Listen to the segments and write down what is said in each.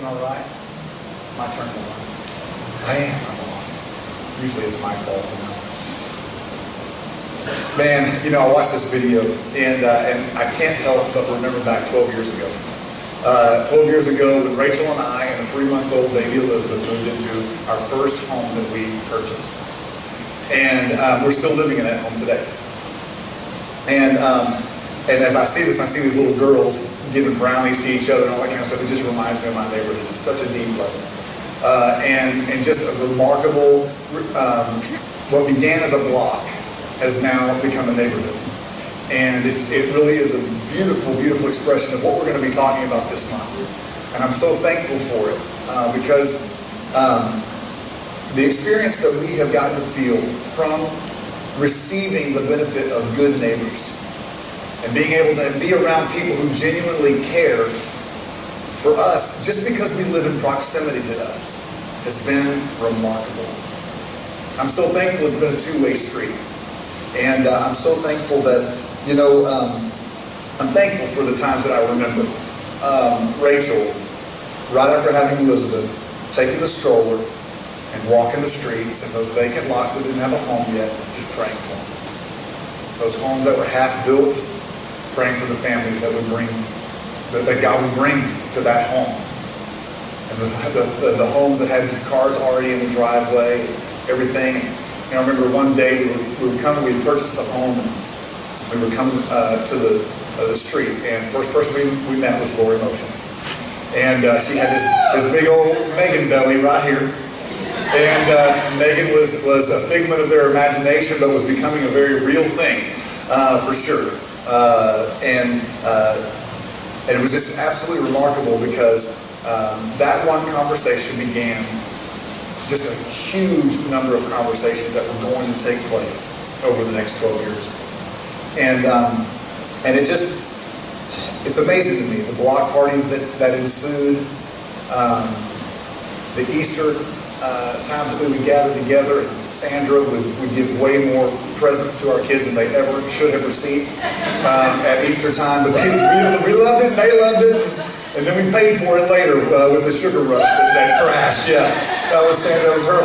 Doing all right? My turn to lie. I am. Usually it's my fault. Man, I watched this video, and I can't help but remember back 12 years ago. 12 years ago, when Rachel and I and a 3-month-old baby Elizabeth moved into our first home that we purchased. And we're still living in that home today. And as I see this, I see these little girls giving brownies to each other and all that kind of stuff. It just reminds me of my neighborhood. It's such a deep level. And just a remarkable, what began as a block has now become a neighborhood. And it really is a beautiful, beautiful expression of what we're going to be talking about this month. And I'm so thankful for it because the experience that we have gotten to feel from receiving the benefit of good neighbors and being able to be around people who genuinely care for us just because we live in proximity to us has been remarkable. I'm so thankful it's been a two-way street. And I'm so thankful that, I'm thankful for the times that I remember. Rachel, right after having Elizabeth, taking the stroller and walking the streets and those vacant lots that didn't have a home yet, just praying for them. Those homes that were half built, praying for the families that would bring, that God would bring to that home. And the homes that had cars already in the driveway, everything. And I remember one day we had purchased the home, and we were coming to the street, and first person we met was Lori Motion. And she had this big old Megan belly right here. And Megan was a figment of their imagination, but was becoming a very real thing, for sure. And it was just absolutely remarkable because that one conversation began just a huge number of conversations that were going to take place over the next 12 years. And it's amazing to me, the block parties that ensued, the Easter times that we would gather together, and Sandra would give way more presents to our kids than they ever should have received at Easter time. But we loved it, and they loved it, and then we paid for it later with the sugar rush that crashed. Yeah, that was Sandra. That was her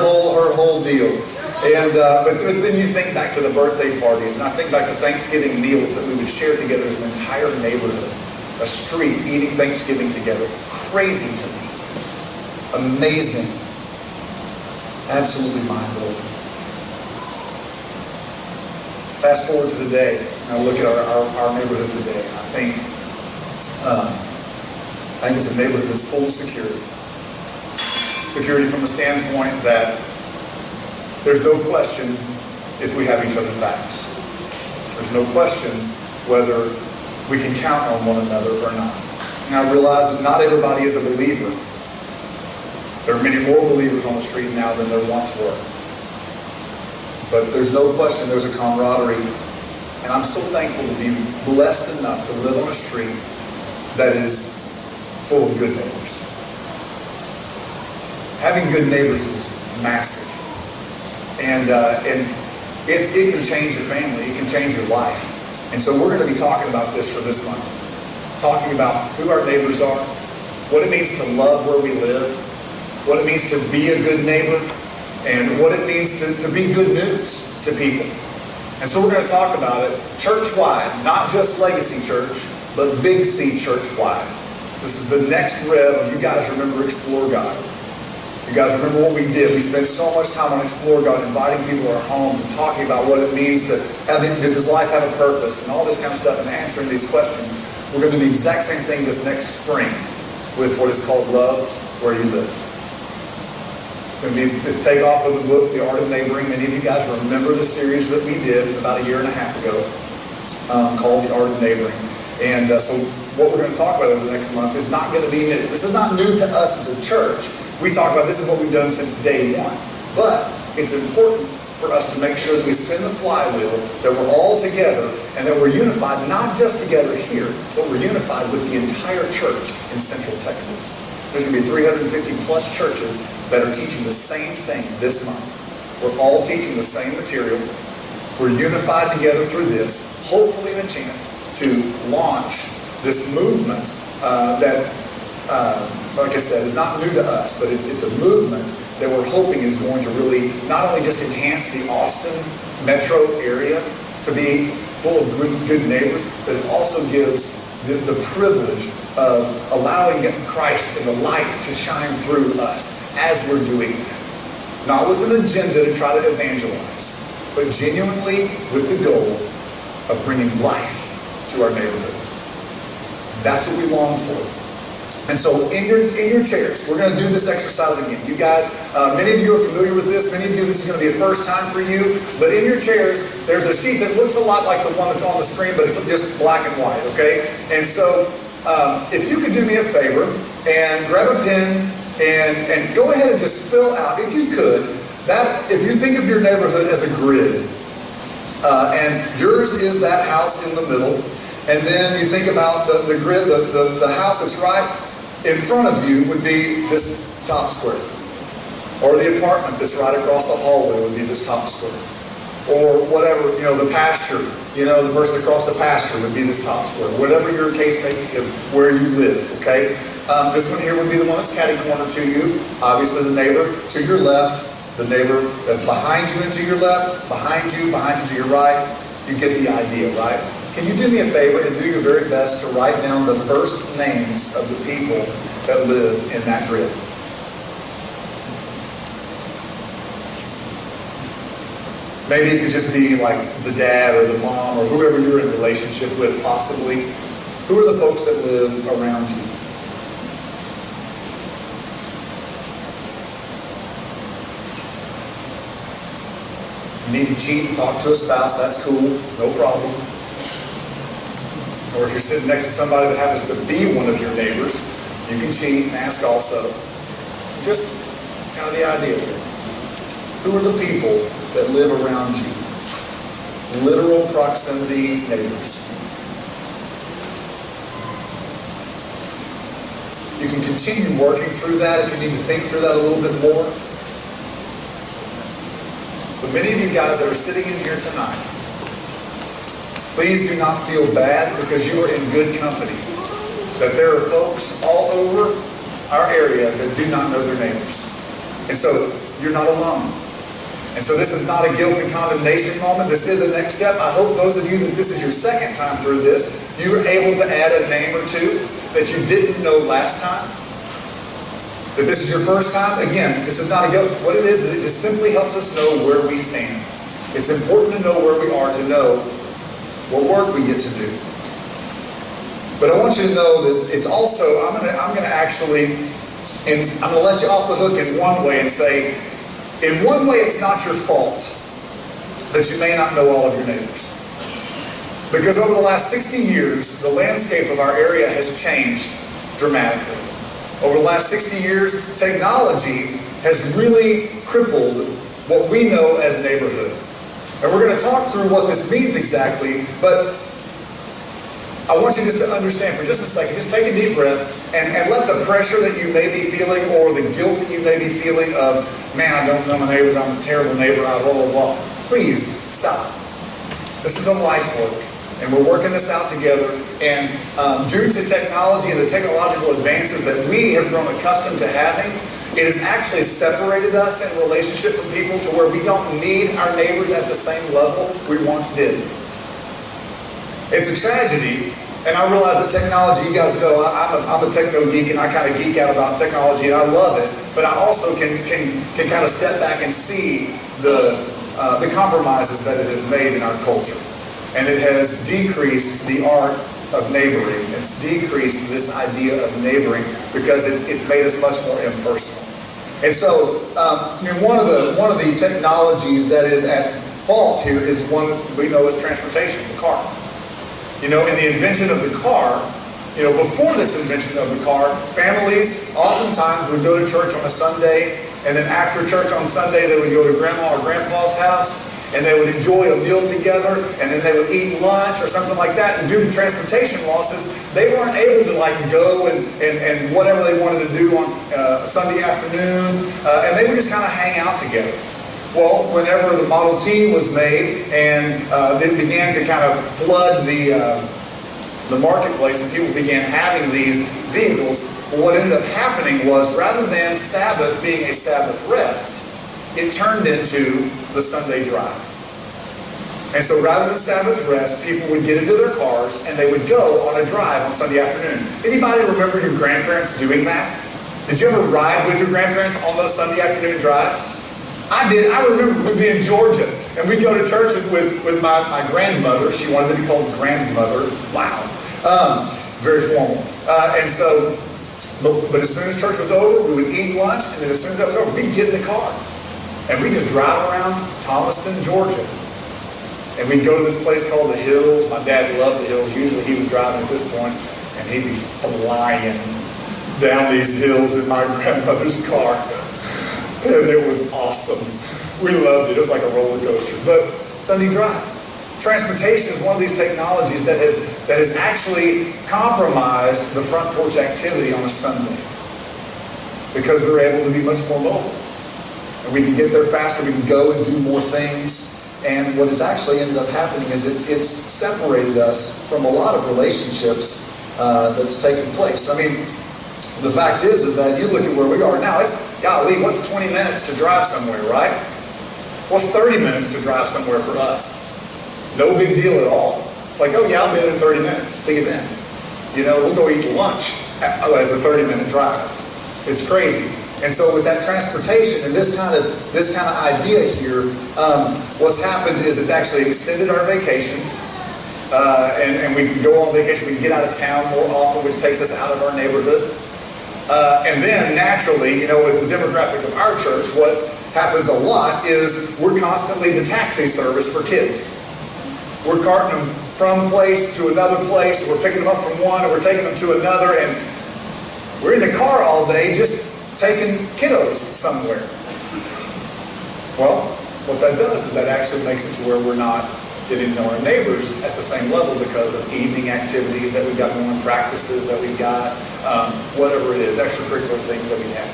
whole deal. And but then you think back to the birthday parties, and I think back to Thanksgiving meals that we would share together as an entire neighborhood, a street eating Thanksgiving together. Crazy to me, amazing. Absolutely mind-blowing. Fast forward to today, I look at our neighborhood today, and I think it's a neighborhood that's full of security. Security from the standpoint that there's no question if we have each other's backs. There's no question whether we can count on one another or not. And I realize that not everybody is a believer. There are many more believers on the street now than there once were. But there's no question there's a camaraderie. And I'm so thankful to be blessed enough to live on a street that is full of good neighbors. Having good neighbors is massive. And it can change your family. It can change your life. And so we're going to be talking about this for this month. Talking about who our neighbors are, what it means to love where we live, what it means to be a good neighbor, and what it means to be good news to people. And so we're going to talk about it church-wide, not just Legacy Church, but Big C church-wide. This is the next rev of you guys remember Explore God. You guys remember what we did. We spent so much time on Explore God, inviting people to our homes and talking about what it means to does life have a purpose and all this kind of stuff and answering these questions. We're going to do the exact same thing this next spring with what is called Love Where You Live. It's take off of the book, The Art of Neighboring. Many of you guys remember the series that we did about 1.5 years ago called The Art of Neighboring. And so what we're going to talk about over the next month is not going to be new. This is not new to us as a church. We talk about this is what we've done since day one. But it's important for us to make sure that we spin the flywheel, that we're all together, and that we're unified, not just together here, but we're unified with the entire church in Central Texas. There's going to be 350 plus churches that are teaching the same thing this month. We're all teaching the same material. We're unified together through this, hopefully in a chance to launch this movement that like I said, is not new to us, but it's a movement that we're hoping is going to really not only just enhance the Austin metro area to be full of good neighbors, but it also gives the privilege of allowing Christ and the light to shine through us as we're doing that. Not with an agenda to try to evangelize, but genuinely with the goal of bringing life to our neighborhoods. That's what we long for. And so in your chairs, we're going to do this exercise again. You guys, many of you are familiar with this. Many of you, this is going to be a first time for you. But in your chairs, there's a sheet that looks a lot like the one that's on the screen, but it's just black and white, okay? And so if you could do me a favor and grab a pen and go ahead and just fill out, if you could, if you think of your neighborhood as a grid, and yours is that house in the middle, and then you think about the grid, the house that's right in front of you would be this top square. Or the apartment that's right across the hallway would be this top square. Or whatever, the pasture, the person across the pasture would be this top square. Whatever your case may be of where you live, okay? This one here would be the one that's catty corner to you. Obviously the neighbor to your left, the neighbor that's behind you and to your left, behind you to your right. You get the idea, right? Can you do me a favor and do your very best to write down the first names of the people that live in that grid? Maybe it could just be like the dad or the mom or whoever you're in relationship with, possibly. Who are the folks that live around you? If you need to cheat and talk to a spouse, that's cool, no problem. Or if you're sitting next to somebody that happens to be one of your neighbors, you can cheat and ask also. Just kind of the idea there. Who are the people that live around you? Literal proximity neighbors. You can continue working through that if you need to think through that a little bit more. But many of you guys that are sitting in here tonight, please do not feel bad because you are in good company. That there are folks all over our area that do not know their neighbors. And so you're not alone. And so this is not a guilt and condemnation moment. This is a next step. I hope those of you that this is your second time through this, you were able to add a name or two that you didn't know last time. If this is your first time, again, this is not a guilt. What it is it just simply helps us know where we stand. It's important to know where we are, to know what work we get to do. But I want you to know that it's also, I'm going to actually, and I'm going to let you off the hook in one way and say, in one way it's not your fault that you may not know all of your neighbors. Because over the last 60 years, the landscape of our area has changed dramatically. Over the last 60 years, technology has really crippled what we know as neighborhood. And we're going to talk through what this means exactly, but I want you just to understand for just a second, just take a deep breath and let the pressure that you may be feeling or the guilt that you may be feeling of, man, I don't know my neighbors, I'm a terrible neighbor, blah, blah, blah. Please stop. This is a life work, and we're working this out together. And due to technology and the technological advances that we have grown accustomed to having, it has actually separated us in relationship from people to where we don't need our neighbors at the same level we once did. It's a tragedy, and I realize that technology, you guys go, I'm a techno geek and I kind of geek out about technology and I love it, but I also can kind of step back and see the compromises that it has made in our culture. And it has decreased the art of neighboring. It's decreased this idea of neighboring because it's made us much more impersonal. And so, one of the technologies that is at fault here is one that we know as transportation, the car. In the invention of the car, before this invention of the car, families oftentimes would go to church on a Sunday, and then after church on Sunday, they would go to grandma or grandpa's house, and they would enjoy a meal together, and then they would eat lunch or something like that. And due to transportation losses, they weren't able to go and whatever they wanted to do on Sunday afternoon, and they would just kind of hang out together. Well, whenever the Model T was made and it began to kind of flood the marketplace, and people began having these vehicles, meals. Well, what ended up happening was, rather than Sabbath being a Sabbath rest, it turned into the Sunday drive. And so rather than Sabbath rest, people would get into their cars and they would go on a drive on Sunday afternoon. Anybody remember your grandparents doing that? Did you ever ride with your grandparents on those Sunday afternoon drives? I did. I remember we'd be in Georgia and we'd go to church with my grandmother. She wanted to be called grandmother. Wow. Very formal. But as soon as church was over, we would eat lunch, and then as soon as that was over, we'd get in the car. And we'd just drive around Thomaston, Georgia. And we'd go to this place called the Hills. My dad loved the Hills. Usually he was driving at this point, and he'd be flying down these hills in my grandmother's car. And it was awesome. We loved it. It was like a roller coaster. But Sunday drive. Transportation is one of these technologies that has actually compromised the front porch activity on a Sunday, because we're able to be much more mobile. And we can get there faster, we can go and do more things. And what has actually ended up happening is it's separated us from a lot of relationships that's taken place. I mean, the fact is that you look at where we are now, it's, golly, what's 20 minutes to drive somewhere, right? What's 30 minutes to drive somewhere for us? No big deal at all. It's like, oh yeah, I'll be there in 30 minutes. See you then. You know, we'll go eat lunch at the 30-minute drive. It's crazy. And so with that transportation and this kind of idea here, what's happened is it's actually extended our vacations, and we can go on vacation. We can get out of town more often, which takes us out of our neighborhoods. And then naturally, you know, with the demographic of our church, what happens a lot is we're constantly the taxi service for kids. We're carting them from place to another place. We're picking them up from one and we're taking them to another, and we're in the car all day just taking kiddos somewhere. Well, what that does is that actually makes it to where we're not getting to know our neighbors at the same level because of evening activities that we've got going, practices that we've got, whatever it is, extracurricular things that we have.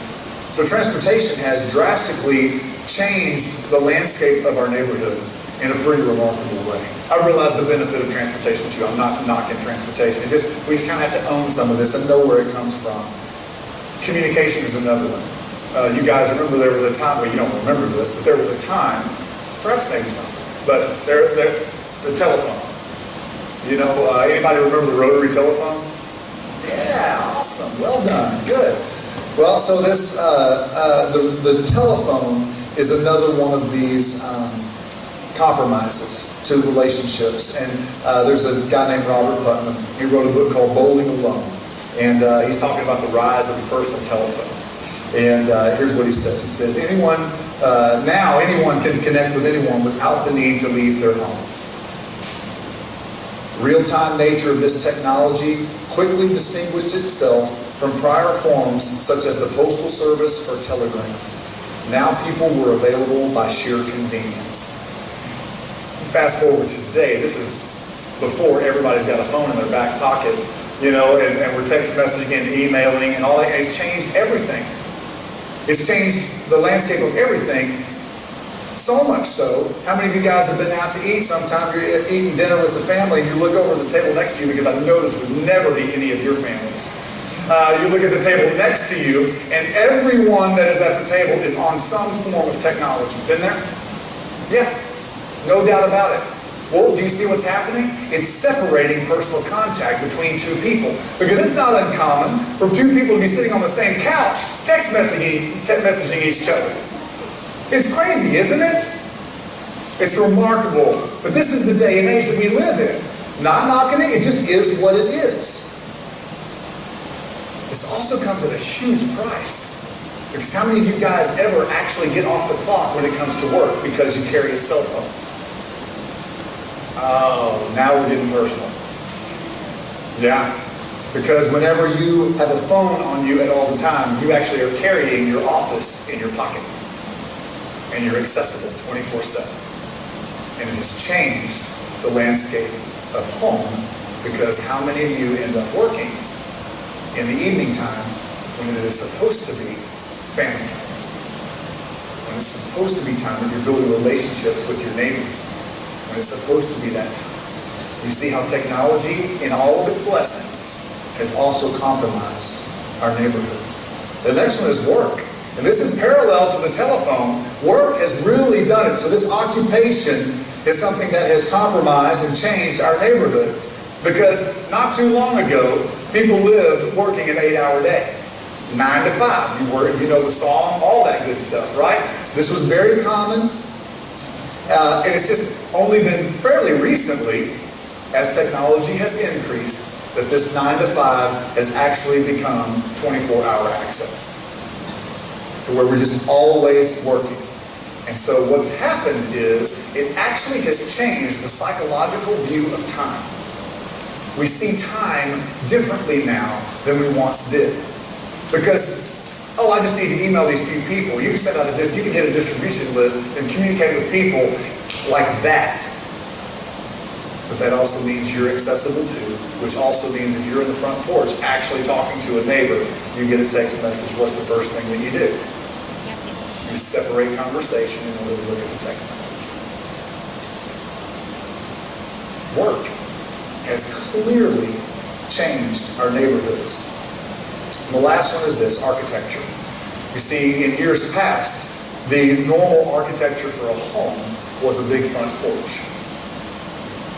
So transportation has drastically changed the landscape of our neighborhoods in a pretty remarkable way. I realize the benefit of transportation too. I'm not knocking transportation. We just kind of have to own some of this and know where it comes from. Communication is another one. You guys remember there was a time, well, you don't remember this, but there was a time, perhaps maybe something, but the telephone. You know, anybody remember the rotary telephone? Yeah, awesome, well done, good. Well, so this, the telephone is another one of these compromises to relationships. And there's a guy named Robert Putnam. He wrote a book called Bowling Alone. And he's talking about the rise of the personal telephone. And here's what he says. He says, now anyone can connect with anyone without the need to leave their homes. Real-time nature of this technology quickly distinguished itself from prior forms such as the postal service or telegram. Now people were available by sheer convenience. Fast forward to today, this is before everybody's got a phone in their back pocket, you know, and we're text messaging and emailing and all that. It's changed everything. It's changed the landscape of everything. So much so, how many of you guys have been out to eat sometime? You're eating dinner with the family and you look over the table next to you, because I know this would never be any of your families. You look at the table next to you and everyone that is at the table is on some form of technology. Been there? Yeah, no doubt about it. Well, do you see what's happening? It's separating personal contact between two people, because it's not uncommon for two people to be sitting on the same couch text messaging each other. It's crazy, isn't it? It's remarkable. But this is the day and age that we live in. Not knocking it, it just is what it is. This also comes at a huge price. Because how many of you guys ever actually get off the clock when it comes to work because you carry a cell phone? Oh, now we're getting personal. Yeah. Because whenever you have a phone on you at all the time, you actually are carrying your office in your pocket. And you're accessible 24/7. And it has changed the landscape of home, because how many of you end up working in the evening time when it is supposed to be family time? When it's supposed to be time when you're building relationships with your neighbors. When it's supposed to be that time. You see how technology, in all of its blessings, has also compromised our neighborhoods. The next one is work. And this is parallel to the telephone. Work has really done it. So this occupation is something that has compromised and changed our neighborhoods. Because not too long ago, people lived working an 8-hour day. 9 to 5. You know the song, all that good stuff, right? This was very common. And it's just only been fairly recently, as technology has increased, that this 9 to 5 has actually become 24-hour access. To where we're just always working. And so what's happened is, it actually has changed the psychological view of time. We see time differently now than we once did. Because, I just need to email these few people. You can send out you can hit a distribution list and communicate with people like that. But that also means you're accessible too, which also means if you're in the front porch actually talking to a neighbor, you get a text message, what's the first thing that you do? You separate conversation in order to look at the text message. Work has clearly changed our neighborhoods. And the last one is this, architecture. You see, in years past, the normal architecture for a home was a big front porch.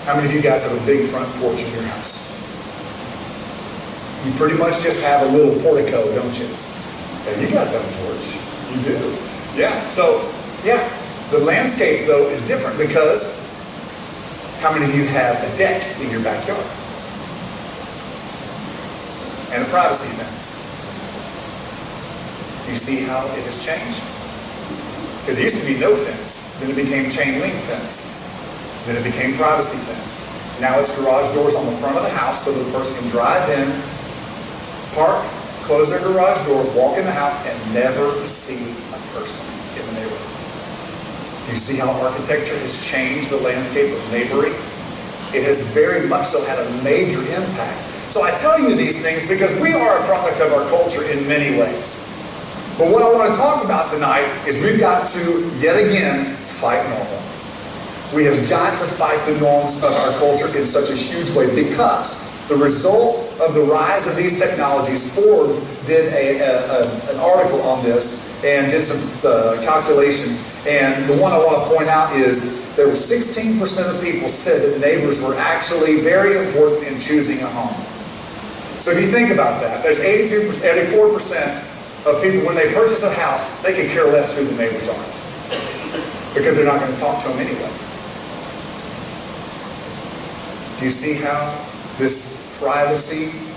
How many of you guys have a big front porch in your house? You pretty much just have a little portico, don't you? Yeah, you guys have a porch. You do. Yeah, so, the landscape, though, is different because how many of you have a deck in your backyard? And a privacy fence. Do you see how it has changed? Because there used to be no fence. Then it became chain link fence. Then it became privacy fence. Now it's garage doors on the front of the house so the person can drive in, park, close their garage door, walk in the house, and never see a person in the neighborhood. Do you see how architecture has changed the landscape of neighboring? It has very much so had a major impact. So I tell you these things because we are a product of our culture in many ways. But what I want to talk about tonight is we've got to, yet again, fight normal. We have got to fight the norms of our culture in such a huge way because the result of the rise of these technologies, Forbes did an article on this and did some calculations. And the one I want to point out is there was 16% of people said that neighbors were actually very important in choosing a home. So if you think about that, there's 84% of people, when they purchase a house, they can care less who the neighbors are because they're not going to talk to them anyway. Do you see how this privacy,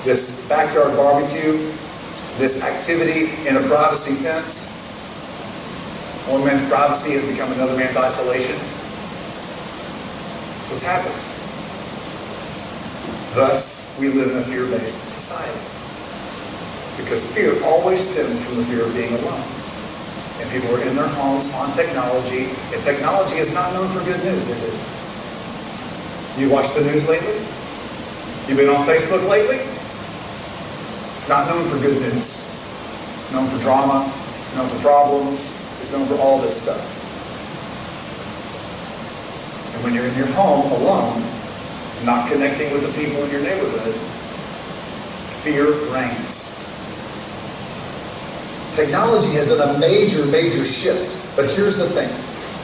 this backyard barbecue, this activity in a privacy fence, one man's privacy has become another man's isolation? So it's happened. Thus, we live in a fear-based society. Because fear always stems from the fear of being alone. And people are in their homes on technology, and technology is not known for good news, is it? You watched the news lately? You been on Facebook lately? It's not known for good news. It's known for drama, it's known for problems, it's known for all this stuff. And when you're in your home alone, not connecting with the people in your neighborhood, fear reigns. Technology has done a major, major shift. But here's the thing.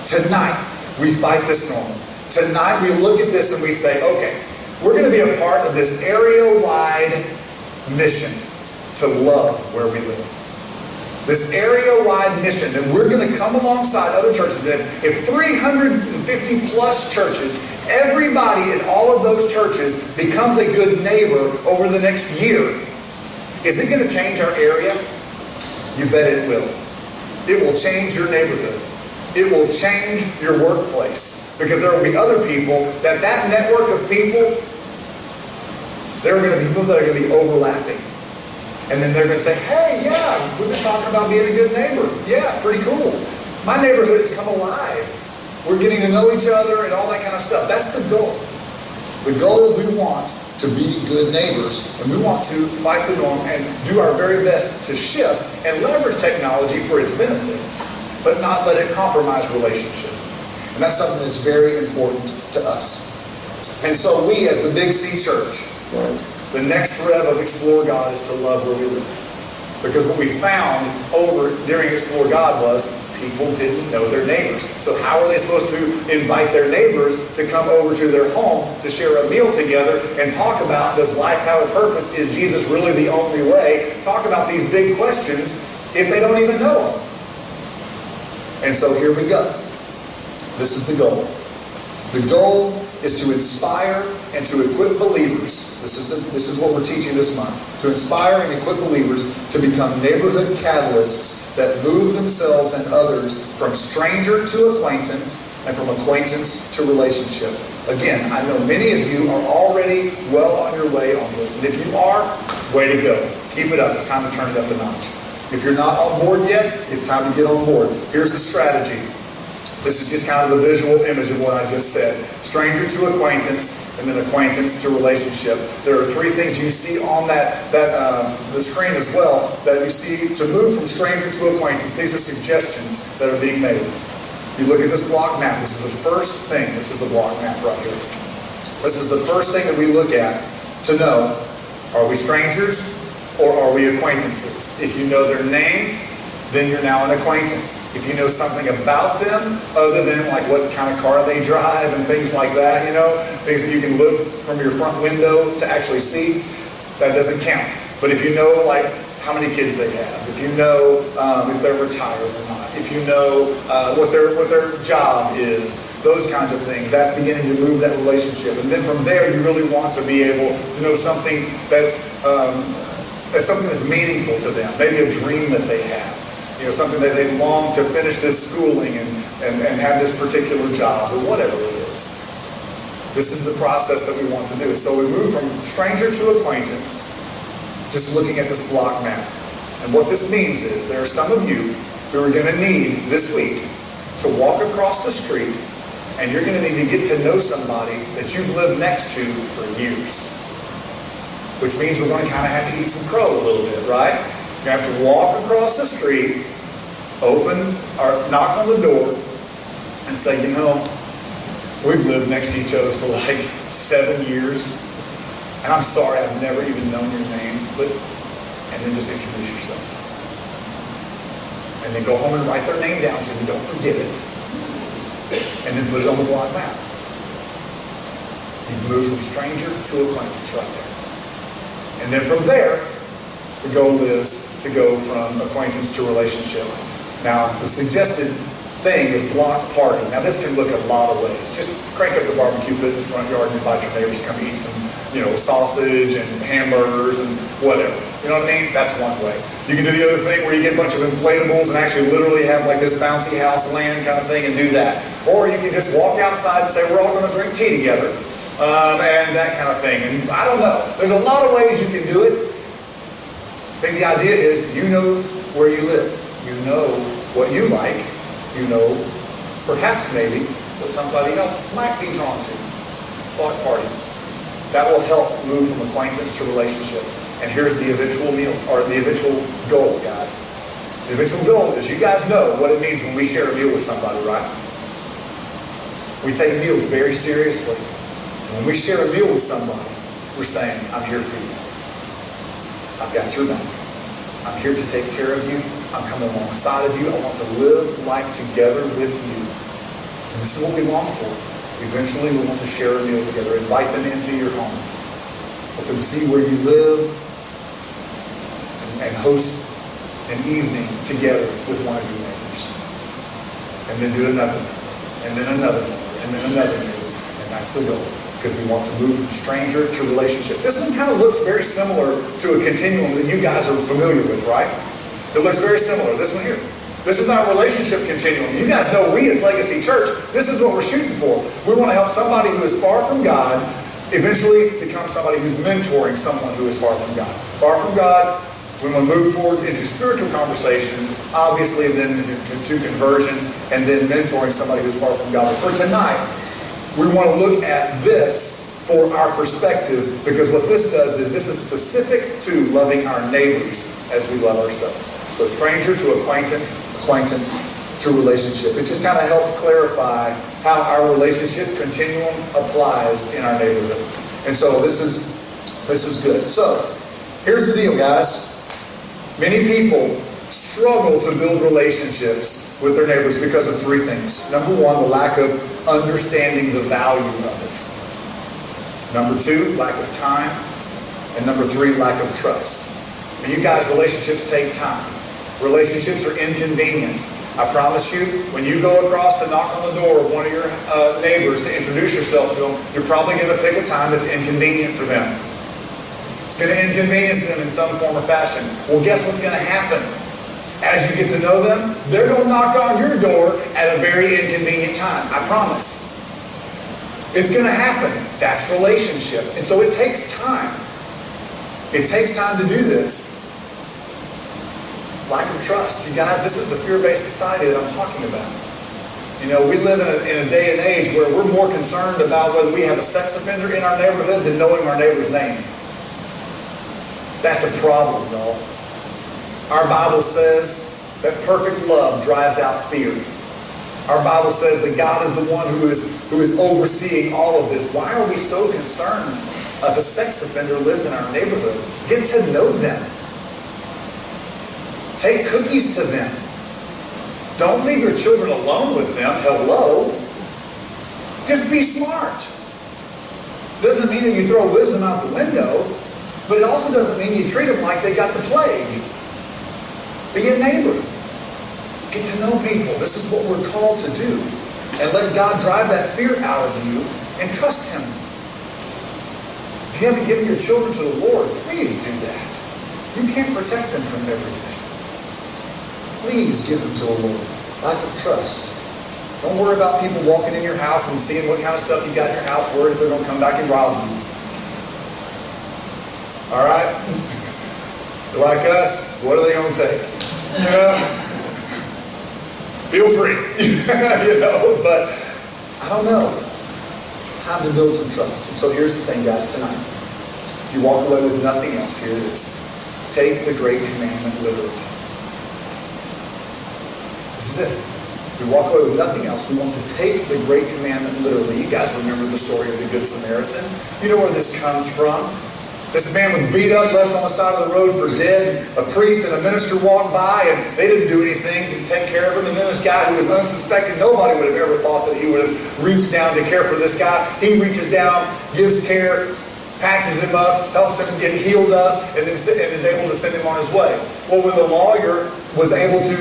Tonight, we fight this norm. Tonight, we look at this and we say, okay, we're going to be a part of this area-wide mission to love where we live. This area-wide mission that we're going to come alongside other churches. If 350 plus churches, everybody in all of those churches becomes a good neighbor over the next year, is it going to change our area? You bet it will. It will change your neighborhood. It will change your workplace. Because there will be other people that network of people, there are going to be people that are going to be overlapping. And then they're going to say, hey, yeah, we've been talking about being a good neighbor. Yeah, pretty cool. My neighborhood has come alive. We're getting to know each other and all that kind of stuff. That's the goal. The goal is we want to be good neighbors, and we want to fight the norm and do our very best to shift and leverage technology for its benefits, but not let it compromise relationship. And that's something that's very important to us. And so we, as the Big C Church, The next rev of Explore God is to love where we live. Because what we found over during Explore God was people didn't know their neighbors. So how are they supposed to invite their neighbors to come over to their home to share a meal together and talk about, does life have a purpose? Is Jesus really the only way? Talk about these big questions if they don't even know them. And so here we go. This is the goal. The goal is to inspire and to equip believers. This is what we're teaching this month. To inspire and equip believers to become neighborhood catalysts that move themselves and others from stranger to acquaintance and from acquaintance to relationship. Again, I know many of you are already well on your way on this. And if you are, way to go. Keep it up. It's time to turn it up a notch. If you're not on board yet, it's time to get on board. Here's the strategy. This is just kind of the visual image of what I just said. Stranger to acquaintance, and then acquaintance to relationship. There are three things you see on the screen as well that you see to move from stranger to acquaintance. These are suggestions that are being made. You look at this block map. This is the first thing. This is the block map right here. This is the first thing that we look at to know, are we strangers or are we acquaintances? If you know their name, then you're now an acquaintance. If you know something about them, other than like what kind of car they drive and things like that, things that you can look from your front window to actually see, that doesn't count. But if you know like how many kids they have, if you know if they're retired or not, if you know what their job is, those kinds of things, that's beginning to move that relationship. And then from there, you really want to be able to know something that's something that's meaningful to them, maybe a dream that they have. Something that they long to finish this schooling and have this particular job or whatever it is. This is the process that we want to do. So we move from stranger to acquaintance, just looking at this block map. And what this means is there are some of you who are going to need this week to walk across the street, and you're going to need to get to know somebody that you've lived next to for years. Which means we're going to kind of have to eat some crow a little bit, right? You have to walk across the street, open or knock on the door, and say, we've lived next to each other for like 7 years, and I'm sorry I've never even known your name, and then just introduce yourself. And then go home and write their name down so you don't forget it, and then put it on the block map. You've moved from stranger to acquaintance right there. And then from there, the goal is to go from acquaintance to relationship. Now, the suggested thing is block party. Now, this can look a lot of ways. Just crank up the barbecue, put it in the front yard, and invite your neighbors to come eat some, sausage and hamburgers and whatever. You know what I mean? That's one way. You can do the other thing where you get a bunch of inflatables and actually literally have like this bouncy house land kind of thing and do that. Or you can just walk outside and say, we're all going to drink tea together. And that kind of thing. And I don't know. There's a lot of ways you can do it. I think the idea is you know where you live. You know what you like. You know, perhaps maybe, what somebody else might be drawn to. Block party. That will help move from acquaintance to relationship. And here's the eventual meal, or the eventual goal, guys. The eventual goal is you guys know what it means when we share a meal with somebody, right? We take meals very seriously. And when we share a meal with somebody, we're saying, I'm here for you. I've got your back. I'm here to take care of you. I'm coming alongside of you. I want to live life together with you. And this is what we long for. Eventually, we want to share a meal together. Invite them into your home. Let them see where you live and host an evening together with one of your neighbors. And then do another neighbor. And then another neighbor. And then another neighbor. And that's the goal. Because we want to move from stranger to relationship. This one kind of looks very similar to a continuum that you guys are familiar with, right? It looks very similar. This one here. This is our relationship continuum. You guys know we as Legacy Church, this is what we're shooting for. We want to help somebody who is far from God eventually become somebody who's mentoring someone who is far from God. Far from God, we want to move forward into spiritual conversations, obviously, and then to conversion, and then mentoring somebody who's far from God. But for tonight, we want to look at this for our perspective, because what this does is this is specific to loving our neighbors as we love ourselves. So stranger to acquaintance, acquaintance to relationship. It just kind of helps clarify how our relationship continuum applies in our neighborhoods. And so this is This is good. So, here's the deal, guys. Many people struggle to build relationships with their neighbors because of three things. Number one, the lack of understanding the value of it. Number two, lack of time. And number three, lack of trust. And you guys, relationships take time. Relationships are inconvenient. I promise you, when you go across to knock on the door of one of your neighbors to introduce yourself to them, you're probably going to pick a time that's inconvenient for them. It's going to inconvenience them in some form or fashion. Well, guess what's going to happen? As you get to know them, they're going to knock on your door at a very inconvenient time. I promise. It's going to happen. That's relationship. And so it takes time. It takes time to do this. Lack of trust. You guys, this is the fear-based society that I'm talking about. You know, we live in a day and age where we're more concerned about whether we have a sex offender in our neighborhood than knowing our neighbor's name. That's a problem, y'all. Our Bible says that perfect love drives out fear. Our Bible says that God is the one who is overseeing all of this. Why are we so concerned if a sex offender lives in our neighborhood? Get to know them. Take cookies to them. Don't leave your children alone with them. Hello. Just be smart. Doesn't mean that you throw wisdom out the window, but it also doesn't mean you treat them like they got the plague. Be a neighbor. Get to know people. This is what we're called to do. And let God drive that fear out of you and trust Him. If you haven't given your children to the Lord, please do that. You can't protect them from everything. Please give them to the Lord. Lack of trust. Don't worry about people walking in your house and seeing what kind of stuff you got in your house, worried if they're going to come back and rob you. All right? They're like us, what are they going to take? Feel free. You know, but I don't know. It's time to build some trust. And so here's the thing, guys, tonight. If you walk away with nothing else, here it is. Take the Great Commandment literally. This is it. If we walk away with nothing else, we want to take the Great Commandment literally. You guys remember the story of the Good Samaritan. You know where this comes from. This man was beat up, left on the side of the road for dead. A priest and a minister walked by, and they didn't do anything to take care of him. And then this guy who was unsuspecting, nobody would have ever thought that he would have reached down to care for this guy. He reaches down, gives care, patches him up, helps him get healed up, and then is able to send him on his way. Well, when the lawyer was able to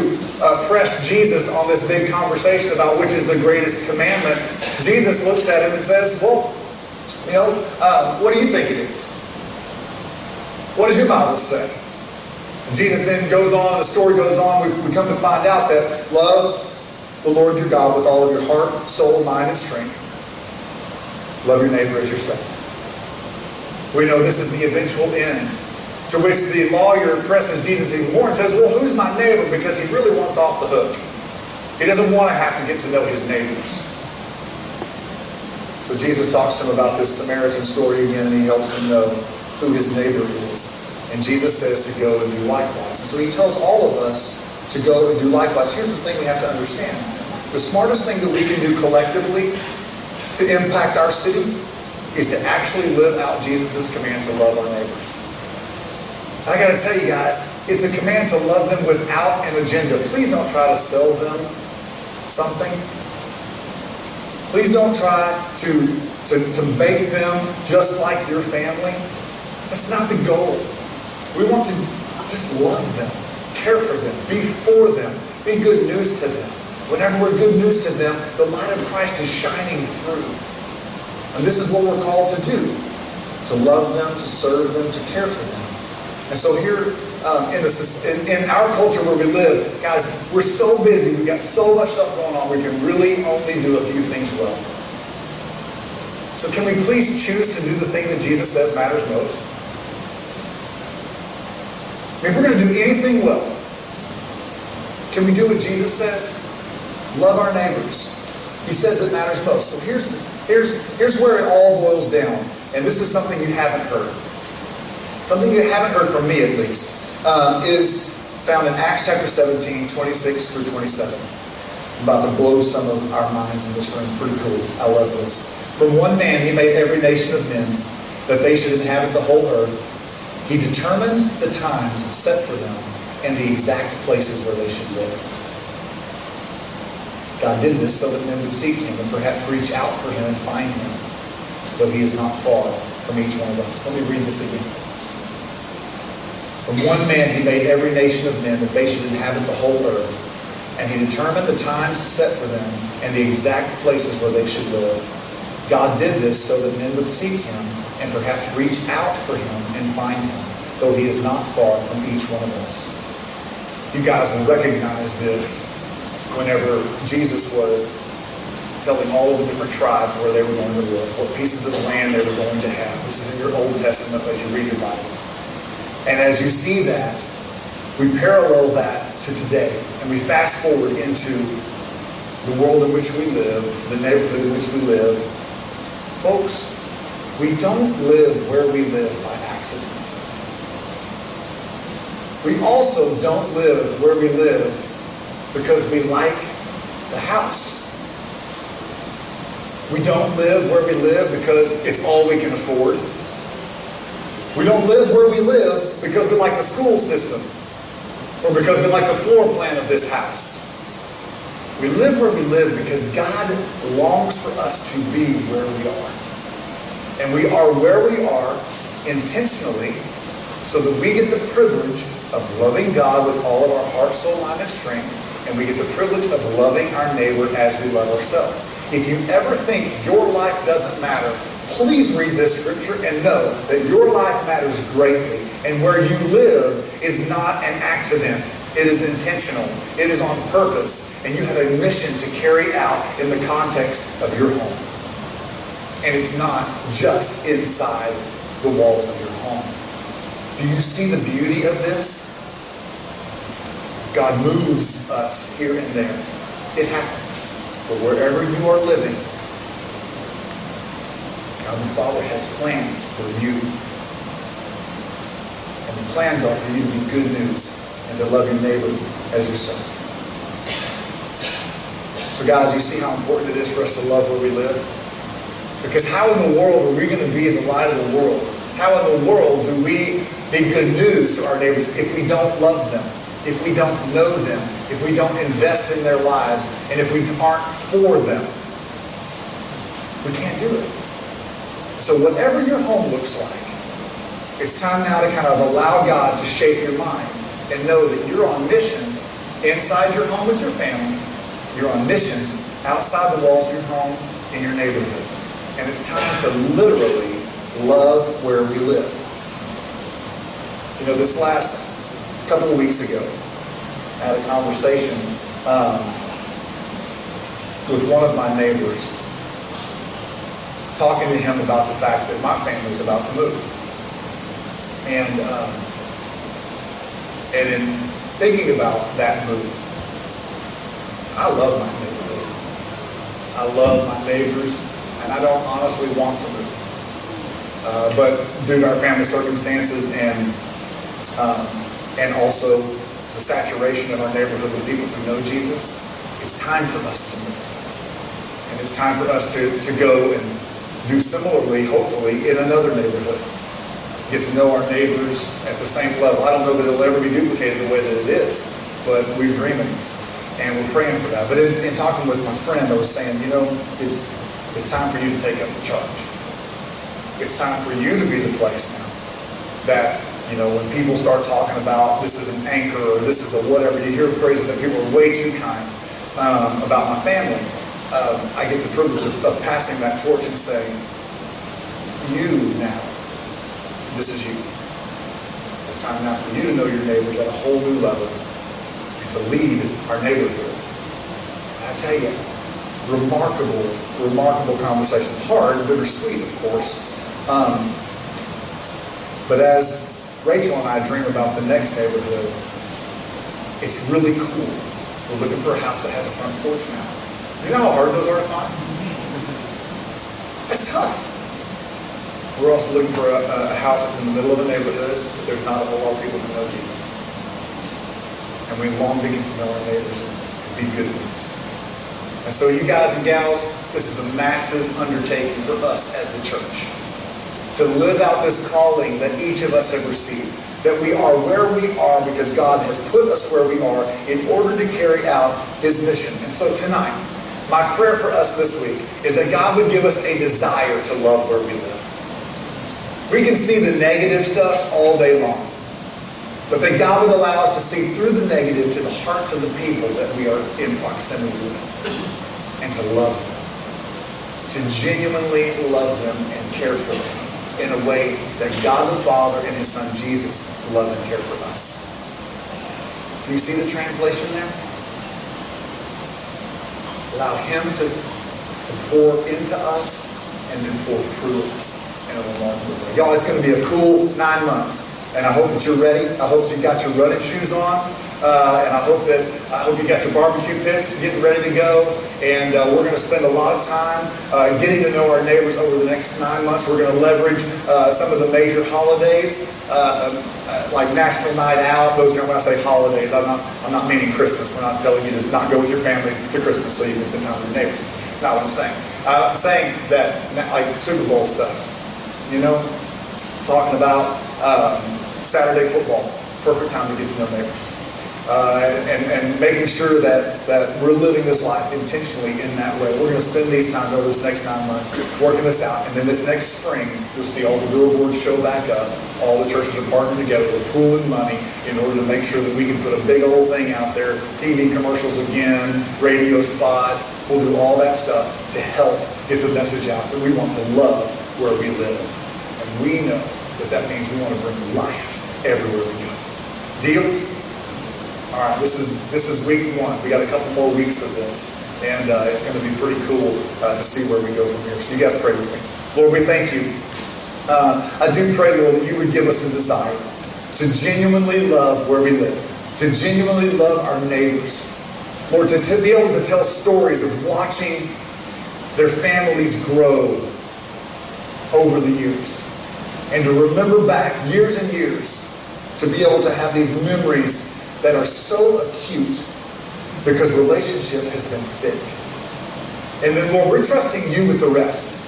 press Jesus on this big conversation about which is the greatest commandment, Jesus looks at him and says, well, you know, what do you think it is? What does your Bible say? And Jesus then goes on, the story goes on, we come to find out that love the Lord your God with all of your heart, soul, mind, and strength. Love your neighbor as yourself. We know this is the eventual end, to which the lawyer presses Jesus even more and says, well, who's my neighbor? Because he really wants off the hook. He doesn't want to have to get to know his neighbors. So Jesus talks to him about this Samaritan story again, and he helps him know who his neighbor is. And Jesus says to go and do likewise. And so he tells all of us to go and do likewise. Here's the thing we have to understand. The smartest thing that we can do collectively to impact our city is to actually live out Jesus' command to love our neighbors. I got to tell you guys, it's a command to love them without an agenda. Please don't try to sell them something. Please don't try to make them just like your family. That's not the goal. We want to just love them, care for them, be for them, be good news to them. Whenever we're good news to them, the light of Christ is shining through. And this is what we're called to do. To love them, to serve them, to care for them. And so here in our culture where we live, guys, we're so busy, we've got so much stuff going on, we can really only do a few things well. So can we please choose to do the thing that Jesus says matters most? I mean, if we're going to do anything well, can we do what Jesus says? Love our neighbors. He says it matters most. So here's where it all boils down. And this is something you haven't heard. Something you haven't heard from me at least, is found in Acts chapter 17, 26 through 27. I'm about to blow some of our minds in this room. Pretty cool. I love this. From one man he made every nation of men, that they should inhabit the whole earth. He determined the times set for them and the exact places where they should live. God did this so that men would seek him and perhaps reach out for him and find him, though he is not far from each one of us. Let me read this again, folks. From one man he made every nation of men that they should inhabit the whole earth, and he determined the times set for them and the exact places where they should live. God did this so that men would seek him and perhaps reach out for him and find him, though he is not far from each one of us. You guys will recognize this whenever Jesus was telling all of the different tribes where they were going to live, what pieces of the land they were going to have. This is in your Old Testament as you read your Bible. And as you see that, we parallel that to today, and we fast forward into the world in which we live, the neighborhood in which we live. Folks, we don't live where we live by accident. We also don't live where we live because we like the house. We don't live where we live because it's all we can afford. We don't live where we live because we like the school system or because we like the floor plan of this house. We live where we live because God longs for us to be where we are. And we are where we are intentionally so that we get the privilege of loving God with all of our heart, soul, mind, and strength, and we get the privilege of loving our neighbor as we love ourselves. If you ever think your life doesn't matter, please read this scripture and know that your life matters greatly, and where you live is not an accident. It is intentional. It is on purpose, and you have a mission to carry out in the context of your home. And it's not just inside the walls of your home. Do you see the beauty of this? God moves us here and there. It happens. But wherever you are living, God the Father has plans for you. And the plans are for you to be good news and to love your neighbor as yourself. So guys, you see how important it is for us to love where we live? Because how in the world are we going to be the light of the world? How in the world do we be good news to our neighbors if we don't love them, if we don't know them, if we don't invest in their lives, and if we aren't for them? We can't do it. So whatever your home looks like, it's time now to kind of allow God to shape your mind and know that you're on mission inside your home with your family. You're on mission outside the walls of your home in your neighborhood. And it's time to literally love where we live. You know, this last couple of weeks ago, I had a conversation with one of my neighbors, talking to him about the fact that my family is about to move. And in thinking about that move, I love my neighborhood. I love my neighbors, and I don't honestly want to move. But due to our family circumstances and also the saturation of our neighborhood with people who know Jesus, it's time for us to move. And it's time for us to go and do similarly, hopefully, in another neighborhood. Get to know our neighbors at the same level. I don't know that it'll ever be duplicated the way that it is, but we're dreaming and we're praying for that. But in talking with my friend, I was saying, you know, it's time for you to take up the charge. It's time for you to be the place now that, you know, when people start talking about this is an anchor or this is a whatever, you hear phrases that people are way too kind about my family. I get the privilege of passing that torch and saying, you now, this is you. It's time now for you to know your neighbors at a whole new level and to lead our neighborhood. And I tell you, remarkable conversation. Hard, bittersweet, of course. But as Rachel and I dream about the next neighborhood, it's really cool. We're looking for a house that has a front porch now. You know how hard those are to find? That's tough. We're also looking for a house that's in the middle of a neighborhood, but there's not a whole lot of people who know Jesus. And we long to get to know our neighbors and be good news. And so you guys and gals, this is a massive undertaking for us as the church to live out this calling that each of us have received. That we are where we are because God has put us where we are in order to carry out His mission. And so tonight, my prayer for us this week is that God would give us a desire to love where we live. We can see the negative stuff all day long, but that God would allow us to see through the negative to the hearts of the people that we are in proximity with, and to love them, to genuinely love them and care for them in a way that God the Father and His Son Jesus love and care for us. Do you see the translation there? Allow Him to pour into us and then pour through us in a remarkable way. Y'all, it's going to be a cool 9 months. And I hope that you're ready. I hope you got your running shoes on. And I hope you got your barbecue pits getting ready to go. And we're going to spend a lot of time getting to know our neighbors over the next 9 months. We're going to leverage some of the major holidays, like National Night Out. Those when I say holidays, I'm not meaning Christmas. We're not telling you to not go with your family to Christmas so you can spend time with your neighbors. Not what I'm saying. I'm saying that like Super Bowl stuff. You know, talking about Saturday football, perfect time to get to know neighbors. And making sure that we're living this life intentionally in that way. We're going to spend these times over this next 9 months working this out. And then this next spring, you'll see all the billboards show back up. All the churches are partnering together. We're pooling money in order to make sure that we can put a big old thing out there. TV commercials again, radio spots. We'll do all that stuff to help get the message out that we want to love where we live. And we know that means we want to bring life everywhere we go. Deal? All right, this is week 1. We got a couple more weeks of this, and it's going to be pretty cool to see where we go from here. So you guys pray with me. Lord, we thank you. I do pray, Lord, that you would give us a desire to genuinely love where we live, to genuinely love our neighbors. Lord, to be able to tell stories of watching their families grow over the years, and to remember back years and years, to be able to have these memories that are so acute because relationship has been thick. And then, Lord, we're trusting you with the rest.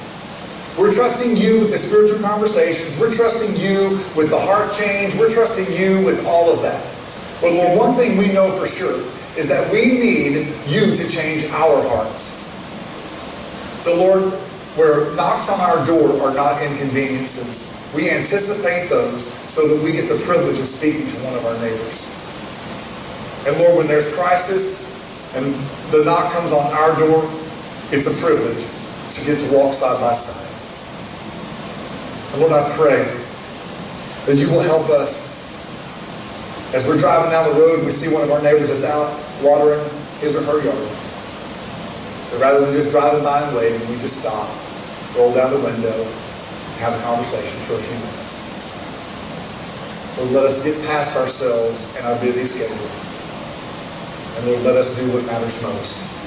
We're trusting you with the spiritual conversations. We're trusting you with the heart change. We're trusting you with all of that. But Lord, one thing we know for sure is that we need you to change our hearts. So Lord, where knocks on our door are not inconveniences, we anticipate those so that we get the privilege of speaking to one of our neighbors. And Lord, when there's crisis and the knock comes on our door, it's a privilege to get to walk side by side. And Lord, I pray that you will help us as we're driving down the road and we see one of our neighbors that's out watering his or her yard. That rather than just driving by and waving, we just stop, roll down the window, and have a conversation for a few minutes. Lord, let us get past ourselves and our busy schedule. And Lord, let us do what matters most,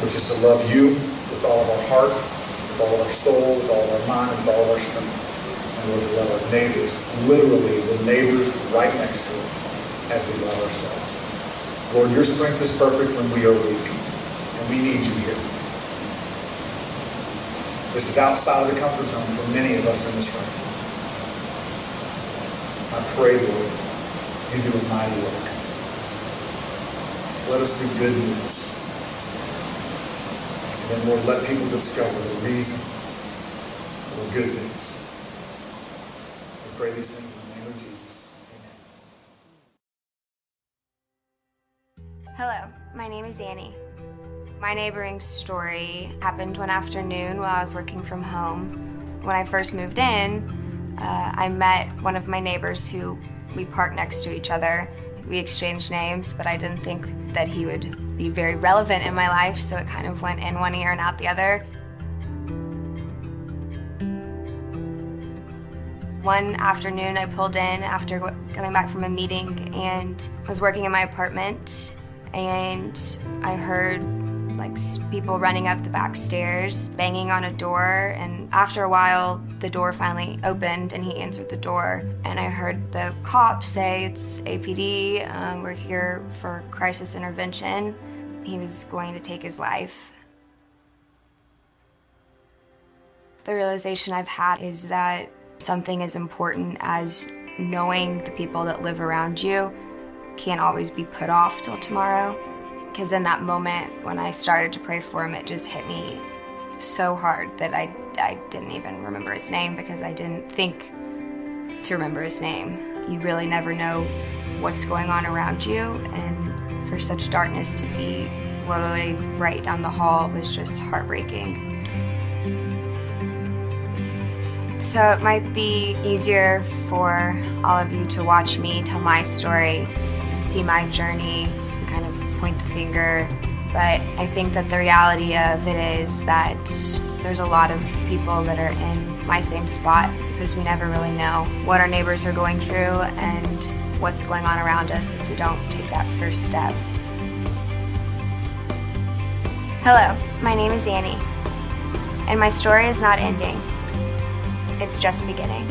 which is to love you with all of our heart, with all of our soul, with all of our mind, and with all of our strength. And Lord, to love our neighbors, literally the neighbors right next to us, as we love ourselves. Lord, your strength is perfect when we are weak, and we need you here. This is outside of the comfort zone for many of us in this room. I pray, Lord, you do a mighty work. Let us do good news. And then, Lord, let people discover the reason for good news. We pray these things in the name of Jesus. Amen. Hello, my name is Annie. My neighboring story happened one afternoon while I was working from home. When I first moved in, I met one of my neighbors who we parked next to each other. We exchanged names, but I didn't think that he would be very relevant in my life, so it kind of went in one ear and out the other. One afternoon I pulled in after coming back from a meeting and was working in my apartment, and I heard people running up the back stairs, banging on a door, and after a while the door finally opened and he answered the door, and I heard the cop say, "It's APD, we're here for crisis intervention." He was going to take his life. The realization I've had is that something as important as knowing the people that live around you can't always be put off till tomorrow. Because in that moment, when I started to pray for him, it just hit me so hard that I didn't even remember his name because I didn't think to remember his name. You really never know what's going on around you, and for such darkness to be literally right down the hall was just heartbreaking. So it might be easier for all of you to watch me tell my story and see my journey and kind of point the finger, but I think that the reality of it is that there's a lot of people that are in my same spot because we never really know what our neighbors are going through and what's going on around us if we don't take that first step. Hello, my name is Annie, and my story is not ending. It's just beginning.